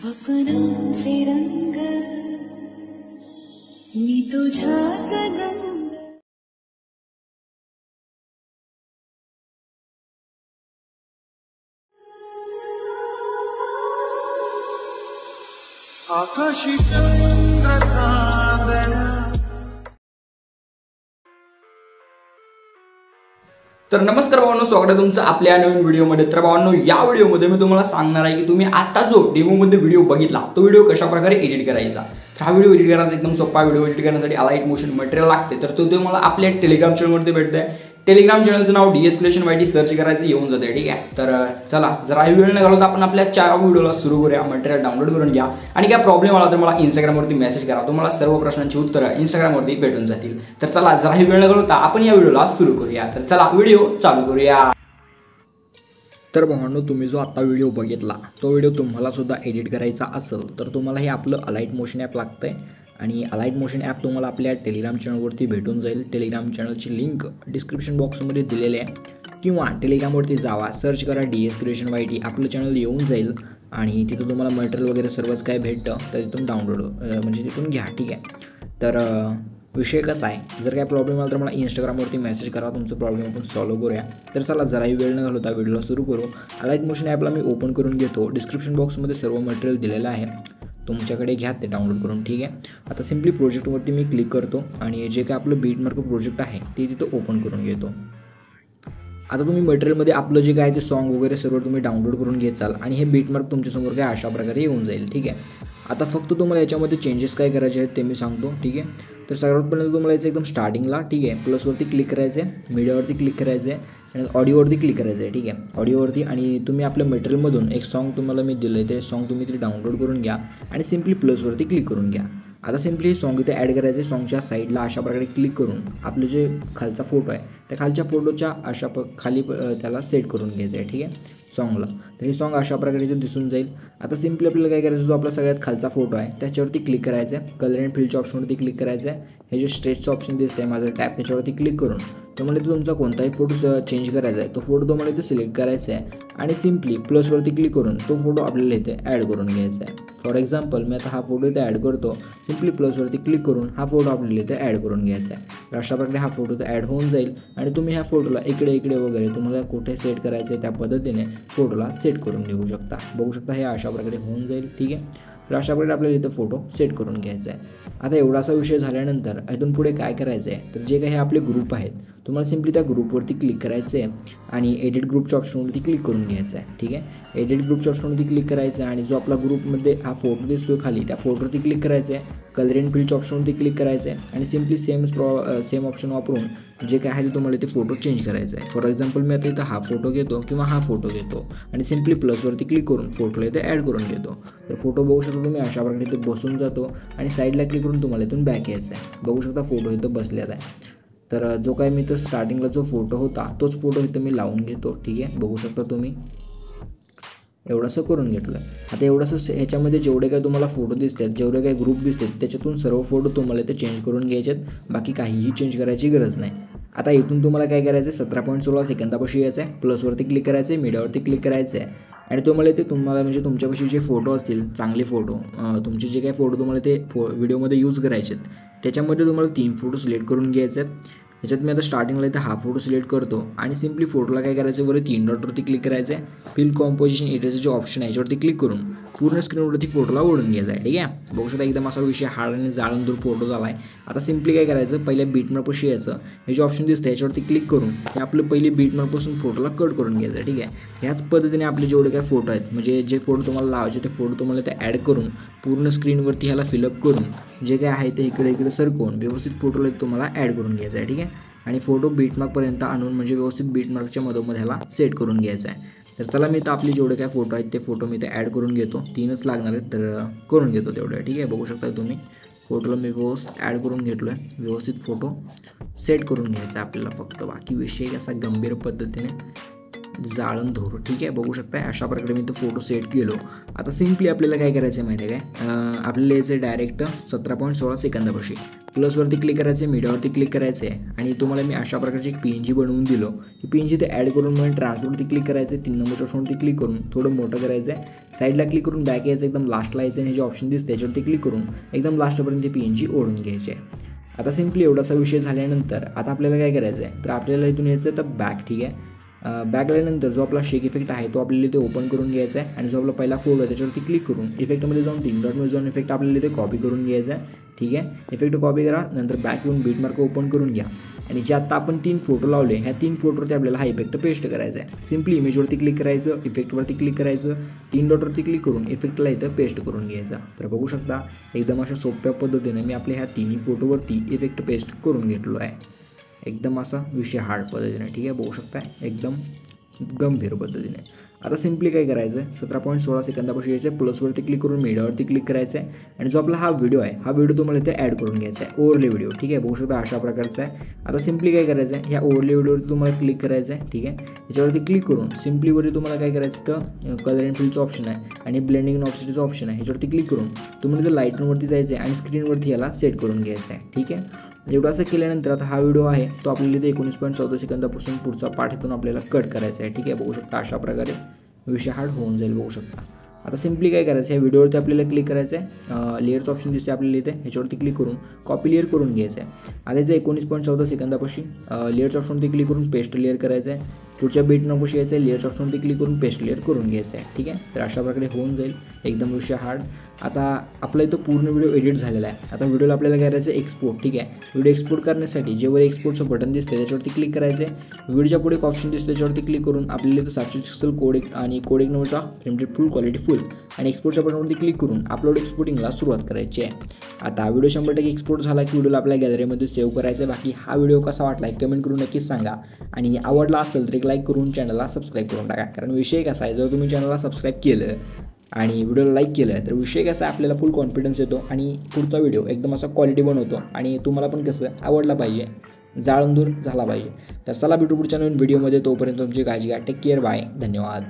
स्वप्नांचे रंग मी तुझ्यात गंग. आकाशी चंद्र चांदण्या. तर नमस्कार भावांनो, स्वागत आहे तुमचं आपल्या नवीन व्हिडिओमध्ये. तर भावांनो, या व्हिडिओमध्ये मी तुम्हाला सांगणार आहे की तुम्ही आता जो डेमोमध्ये व्हिडिओ बघितला तो व्हिडिओ कशा प्रकारे एडिट करायचा. तर हा व्हिडिओ एडिट करायचा एकदम सोपा. व्हिडिओ एडिट करण्यासाठी लाईट मोशन मटेरियल लागते, तर तो तुम्हाला आपल्या टेलिग्राम चॅनलवरती भेटतंय. टेलिग्राम चॅनलचं नाव DS Creation YT सर्च करायचं, येऊन जाते. ठीक आहे, तर चला जरा वेळ न घालवता आपण आपल्या 4 व्हिडिओला सुरू करूया. मटेरियल डाउनलोड करून घ्या आणि काय प्रॉब्लेम आला तर मला इंस्टाग्रामवरती मेसेज करा. तुम्हाला सर्व प्रश्नांची उत्तरं इंस्टाग्रामवरती भेटून जातील. तर चला जरा वेळ न घालवता आपण या व्हिडिओला सुरू करूया. तर चला व्हिडिओ चालू करूया. तर भावांनो, तुम्ही जो आता व्हिडिओ बघितला तो व्हिडिओ तुम्हाला सुद्धा एडिट करायचा असेल तर तुम्हाला हे आपलं अलाइट मोशन ॲप लागतंय. आणि अलाइट मोशन ॲप तुम्हाला आपल्या टेलिग्राम चॅनलवरती भेटून जाईल. टेलिग्राम चॅनलची लिंक डिस्क्रिप्शन बॉक्समध्ये दिलेली आहे, किंवा टेलिग्रामवरती जावा, सर्च करा DS Creation YT, आपलं चॅनल येऊन जाईल आणि तिथं तुम्हाला मटेरियल वगैरे सर्वच काय भेटतं तर तिथून डाउनलोड म्हणजे तिथून घ्या. ठीक आहे, तर विषय कसा आहे, जर काय प्रॉब्लेम आला तर मला इंस्टाग्रामवरती मेसेज करा, तुमचं प्रॉब्लेम आपण सॉल्व्ह करूया. तर चला जराही वेळ न घालवता व्हिडिओला सुरू करू. अलाइट मोशन ॲपला मी ओपन करून घेतो. डिस्क्रिप्शन बॉक्समध्ये सर्व मटेरियल दिलेलं आहे, तुमच्याकडे घ्या ते डाउनलोड करून. ठीक आहे, आता सिम्पली प्रोजेक्टवरती मी क्लिक करतो आणि जे काय आपलं बीटमार्क प्रोजेक्ट आहे ते तिथं ओपन करून घेतो. आता तुम्ही मटेरियलमध्ये आपलं जे काय ते सॉन्ग वगैरे सर्व तुम्ही डाउनलोड करून घेचाल आणि हे बीटमार्क तुमच्यासमोर काय अशा प्रकारे येऊन जाईल. ठीक आहे, आता फक्त तुम्हाला याच्यामध्ये चेंजेस काय करायचे आहेत ते मी सांगतो. ठीक आहे, तर सर्वात पहिल्यांदा तुम्हाला याचं एकदम स्टार्टिंगला, ठीक आहे, प्लसवरती क्लिक करायचं आहे, मीडियावरती क्लिक करायचं आहे आणि ऑडिओवरती क्लिक करायचं आहे. ठीक आहे, ऑडिओवरती, आणि तुम्ही आपल्या मटेरियलमधून एक सॉन्ग तुम्हाला मी दिलं आहे ते सॉन्ग तुम्ही ते डाउनलोड करून घ्या आणि सिम्पली प्लसवरती क्लिक करून घ्या. आता सिम्पली सॉन्ग इथे ॲड करायचं आहे. सॉन्गच्या साईडला अशा प्रकारे क्लिक करून आपलं जे खालचा फोटो आहे त्या खालच्या फोटोच्या खाली त्याला सेट करून घ्यायचं आहे. ठीक आहे, सॉन्गला. तर हे सॉन्ग अशा प्रकारे इथे दिसून जाईल. आता सिम्पली आपल्याला काय करायचं, जो आपला सगळ्यात खालचा फोटो आहे त्याच्यावरती क्लिक करायचं आहे. कलर अँड फिलच्या ऑप्शनवरती क्लिक करायचं आहे. हे जे स्ट्रेचचं ऑप्शन दिसतं आहे माझं टॅप, त्याच्यावरती क्लिक करून तुम्हाला इथे तुमचा कोणताही फोटो चेंज करायचा आहे तो फोटो तुम्हाला इथे सिलेक्ट करायचा आहे आणि सिम्पली प्लसवरती क्लिक करून तो फोटो आपल्याला इथे ॲड करून घ्यायचा आहे. फॉर एक्झाम्पल मी आता हा फोटो इथे ॲड करतो. सिम्पली प्लसवरती क्लिक करून हा फोटो आपल्याला इथे ॲड करून घ्यायचा आहे. तर अशा प्रकारे हा फोटो इथे ॲड होऊन जाईल आणि तुम्ही ह्या फोटोला इकडे वगैरे तुम्हाला कुठे सेट करायचं आहे त्या पद्धतीने फोटोला सेट करून घेऊ शकता. बघू शकता हे अशा प्रकारे होऊन जाईल. ठीक आहे, तर अशा प्रकारे आपल्याला इथं फोटो सेट करून घ्यायचा आहे. आता एवढासा विषय झाल्यानंतर इथून पुढे काय करायचं आहे, तर जे काही आपले ग्रुप आहेत तुम्हाला सिम्पली त्या ग्रुपवरती क्लिक करायचं आहे आणि एडिट ग्रुपच्या ऑप्शनवरती क्लिक करून घ्यायचं आहे. ठीक आहे, एडिट ग्रुपच्या ऑप्शनवरती क्लिक करायचं आहे आणि जो आपला ग्रुपमध्ये हा फोटो दिसतो खाली त्या फोटोवरती क्लिक करायचं आहे. कलर अँड फिलच्या ऑप्शनवरती क्लिक करायचं आहे आणि सिम्पली सेम ऑप्शन वापरून जे काय आहे ते तुम्हाला इथे फोटो चेंज करायचा आहे. फॉर एक्झाम्पल मी आता इथं हा फोटो घेतो किंवा हा फोटो घेतो आणि सिम्पली प्लसवरती क्लिक करून फोटोला इथे ॲड करून घेतो. तर फोटो बघू शकता तुम्ही अशा प्रकारे इथे बसून जातो आणि साईडला क्लिक करून तुम्हाला इथून बॅक यायचं आहे. बघू शकता फोटो इथं बसलेला आहे. तर जो काय मी इथं स्टार्टिंगला जो फोटो होता तोच फोटो इथं मी लावून घेतो. ठीक आहे, बघू शकता तुम्ही एवढंसं करून घेतलं. आता एवढंसं ह्याच्यामध्ये जेवढे काही तुम्हाला फोटो दिसतात, जेवढे काही ग्रुप दिसतात त्याच्यातून सर्व फोटो तुम्हाला इथे चेंज करून घ्यायचे आहेत. बाकी काहीही चेंज करायची गरज नाही. आता इथून तुम्हाला काय करायचं आहे, 17.16 सेकंदापाशी यायचं आहे. प्लसवरती क्लिक करायचं आहे, मीडियावरती क्लिक करायचं आहे आणि तुम्हाला इथे तुम्हाला म्हणजे तुमच्यापाशी जे फोटो असतील चांगले फोटो, तुमचे जे काही फोटो तुम्हाला ते व्हिडिओमध्ये यूज करायचे आहेत त्याच्यामध्ये तुम्हाला 3 फोटो सिलेक्ट करून घ्यायचे आहेत. त्याच्यात मी आता स्टार्टिंगला इथे हा फोटो सिलेक्ट करतो आणि सिम्पली फोटोला काय करायचं, वर 3 डॉटवरती क्लिक करायचं आहे. फिल कॉम्पोजिशन एरियाचं जे ऑप्शन आहे याच्यावरती क्लिक करून पूर्ण स्क्रीनवरती फोटोला ओढून घ्यायचा आहे. ठीक आहे, बघू शकता एकदम असा विषय हार्ड आणि जाळून दूर फोटो झाला आहे. आता सिम्पली काय करायचं, पहिल्या बीटमार्कपाशी यायचं, हे जे ऑप्शन दिसतं याच्यावरती क्लिक करून हे आपलं पहिली बीटमार्कपासून फोटोला कट करून घ्यायचं आहे. ठीक आहे, ह्याच पद्धतीने आपले जेवढे काय फोटो आहेत म्हणजे जे फोटो तुम्हाला लावायचे ते फोटो तुम्हाला ते ॲड करून पूर्ण स्क्रीनवरती ह्याला फिलअप करून जे काय आहे ते इकडे सरकवून व्यवस्थित फोटोला तुम्हाला ॲड करून घ्यायचं आहे. ठीक आहे, आणि फोटो बीटमार्कपर्यंत आणून म्हणजे व्यवस्थित बीटमार्कच्या मधोमध ह्याला सेट करून घ्यायचा आहे. तर चला मी तर आपले जेवढे काय फोटो आहेत ते फोटो मी ते ॲड करून घेतो. 3च लागणार आहेत तर करून घेतो तेवढं. ठीक आहे, बघू शकता तुम्ही फोटोला मी व्यवस्थित ॲड करून घेतलो आहे. व्यवस्थित फोटो सेट करून घ्यायचा आहे आपल्याला फक्त, बाकी विषय असा गंभीर पद्धतीने जाळंधोर, ठीक आहे. बघू शकता अशा प्रकारे मी तो फोटो सेट केलो. आता सिम्पली आपल्याला काय करायचं आहे माहिती आहे काय, आपल्याला यायचं डायरेक्ट 17.16 सेकंदापाशी प्लसवरती क्लिक करायचं आहे, मीडियावरती क्लिक करायचं आहे आणि तुम्हाला मी अशा प्रकारची एक PNG बनवून दिलो. ती PNG ते ॲड करून मला ट्रान्सफरवरती क्लिक करायचं आहे, 3 नंबरच्या ऑप्शनवरती क्लिक करून थोडं मोठं करायचं आहे, साईडला क्लिक करून बॅक यायचं, एकदम लास्टला यायचं आणि हे जे ऑप्शन दिसते त्याच्यावरती क्लिक करून एकदम लास्टपर्यंत ती PNG ओढून घ्यायची आहे. आता सिम्पली एवढासा विषय झाल्यानंतर आता आपल्याला काय करायचं आहे, तर आपल्याला इथून यायचं आहे तर बॅक, ठीक आहे. बॅक आल्यानंतर जो आपला शेक इफेक्ट आहे तो आपल्याला इथे ओपन करून घ्यायचा आहे आणि जो आपला पहिला फोटो आहे त्याच्यावरती क्लिक करून इफेक्टमध्ये जाऊन 3 डॉटमध्ये जाऊन इफेक्ट आपल्याला इथे कॉपी करून घ्यायचा आहे, ठीक आहे. इफेक्ट कॉपी करा, नंतर बॅक येऊन बीटमार्क ओपन करून घ्या आणि जे आता आपण 3 फोटो लावले ह्या 3 फोटोवरती आपल्याला हा इफेक्ट पेस्ट करायचा आहे. सिम्पली इमेजवरती क्लिक करायचं, इफेक्टवरती क्लिक करायचं, 3 डॉटवरती क्लिक करून इफेक्टला इथं पेस्ट करून घ्यायचा. तर बघू शकता एकदम अशा सोप्या पद्धतीने मी आपल्या ह्या 3 फोटोवरती इफेक्ट पेस्ट करून घेतलो आहे. एकदम असा विषय हार्ड पद्धतीने, ठीक आहे. बघू शकता एकदम गंभीर पद्धतीने. आता सिम्पली काय करायचं आहे, 17.16 सेकंदापासून यायचं आहे, प्लसवरती क्लिक करून मीडियावरती क्लिक करायचं आहे आणि जो आपला हा व्हिडिओ आहे हा व्हिडिओ तुम्हाला इथे ॲड करून घ्यायचा आहे, ओव्हरले व्हिडिओ, ठीक आहे. बघू शकता अशा प्रकारचा आहे. आता सिम्पली काय करायचं आहे, ह्या ओव्हरले व्हिडिओवरती तुम्हाला क्लिक करायचं आहे, ठीक आहे. याच्यावरती क्लिक करून सिम्पलीवरती तुम्हाला काय करायचं तर कलर अँड फिलचं ऑप्शन आहे आणि ब्लेंडिंग अँड ऑप्शनचं ऑप्शन आहे, ह्याच्यावरती क्लिक करून तुम्हाला इथं लाईटवरती जायचं आहे आणि स्क्रीनवरती याला सेट करून घ्यायचं आहे, ठीक आहे. एवढं असं केल्यानंतर आता हा व्हिडिओ आहे तो आपल्याला इथे 19.14 सेकंदापासून पुढचा पार्ट इथून आपल्याला कट करायचा आहे, ठीक आहे. बघू शकता अशा प्रकारे विषय हार्ड होऊन जाईल. बघू शकता आता सिम्पली काय करायचं, ह्या व्हिडिओवरती आपल्याला क्लिक करायचं आहे, लेअरचं ऑप्शन दिसते आपल्याला इथे, ह्याच्यावरती क्लिक करून कॉपी लेअर करून घ्यायचं आहे. आता याचं 19.14 सेकंदापाशी लेअरच्या ऑप्शनवरती क्लिक करून पेस्ट लेअर करायचं आहे, पुढच्या बीट नंबरशी यायचं आहे, लेअरच्या ऑप्शनवरती क्लिक करून पेस्ट लेअर करून घ्यायचं आहे, ठीक आहे. तर अशा प्रकारे होऊन जाईल एकदम विषय हार्ड. आता आपला इथं पूर्ण व्हिडिओ एडिट झालेला आहे. आता व्हिडिओला आपल्याला करायचं आहे एक्सपोर्ट, ठीक आहे. व्हिडिओ एक्सपोर्ट करण्यासाठी जेव्हा एक्सपोर्टचं बटन दिसतं त्याच्यावरती क्लिक करायचं आहे, व्हिडिओच्या पुढे एक ऑप्शन दिसतं त्याच्यावरती क्लिक करून आपल्याला इथं 700 पिक्सल कोड आणि कोड 1 नंबरचा फ्रेम फुल क्वालिटी फुल आणि एक्सपोर्टच्या बटनवरती क्लिक करून अपलोड एक्सपोर्टिंगला सुरुवात करायची आहे. आता व्हिडिओ 100% एक्सपोर्ट झाला की व्हिडिओला आपल्या गॅलरीमध्ये सेव्ह करायचं आहे. बाकी हा व्हिडिओ कसा वाटला कमेंट करून नक्कीच सांगा आणि आवडला असेल तर एक लाईक करून चॅनलला सबस्क्राईब करून टाका. कारण विषय कसा आहे, जर तुम्ही चॅनलला सबस्क्राईब केलं आणि व्हिडिओला लाईक केलं तर विषय कसा आहे आपल्याला फुल कॉन्फिडन्स येतो आणि पुढचा व्हिडिओ एकदम असा क्वालिटी बनवतो आणि तुम्हाला पण कसं आवडला पाहिजे, जाळंधूर झाला पाहिजे. तर चला भेटू पुढच्या नवीन व्हिडिओमध्ये. तोपर्यंत तुमची काळजी घ्या. टेक केअर, बाय, धन्यवाद.